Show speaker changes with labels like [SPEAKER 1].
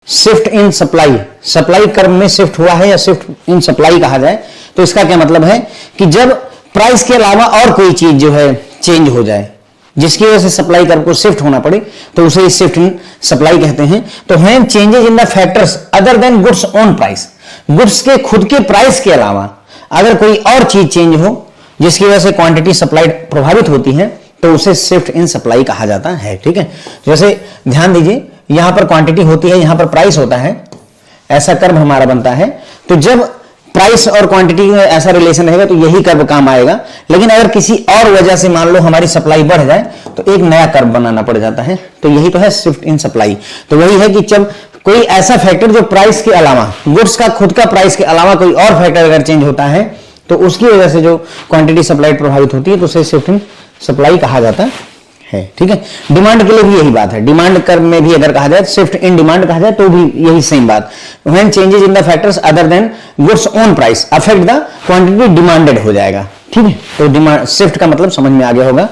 [SPEAKER 1] Shift in supply, supply curve में shift हुआ है या शिफ्ट इन सप्लाई कहा जाए तो इसका क्या मतलब है कि जब प्राइस के अलावा और कोई चीज जो है चेंज हो जाए जिसकी वजह से सप्लाई कर्व को शिफ्ट होना पड़े तो उसे शिफ्ट इन सप्लाई कहते हैं। तो when changes in the factors other than goods on price, goods के खुद के प्राइस के अलावा अगर कोई और चीज चेंज हो जिसकी वजह से क्वांटिटी सप्लाई प्रभावित होती है तो उसे शिफ्ट इन सप्लाई कहा जाता है। ठीक है, जैसे ध्यान दीजिए यहां पर क्वांटिटी होती है, यहां पर प्राइस होता है, ऐसा कर्व हमारा बनता है। तो जब प्राइस और क्वांटिटी में ऐसा रिलेशन रहेगा तो यही कर्व काम आएगा। लेकिन अगर किसी और वजह से मान लो हमारी सप्लाई बढ़ जाए तो एक नया कर्व बनाना पड़ जाता है। तो यही तो है शिफ्ट इन सप्लाई। तो वही है कि जब कोई ऐसा फैक्टर जो प्राइस के अलावा, गुड्स का खुद का प्राइस के अलावा कोई और फैक्टर अगर चेंज होता है तो उसकी वजह से जो क्वांटिटी सप्लाई प्रभावित होती है तो उसे शिफ्ट इन सप्लाई कहा जाता है। ठीक है, डिमांड के लिए भी यही बात है। डिमांड कर्व में भी अगर कहा जाए शिफ्ट इन डिमांड कहा जाए तो भी यही सेम बात। When changes in the factors other than goods on price affect the quantity demanded हो जाएगा। ठीक है, तो डिमांड शिफ्ट का मतलब समझ में आ गया होगा।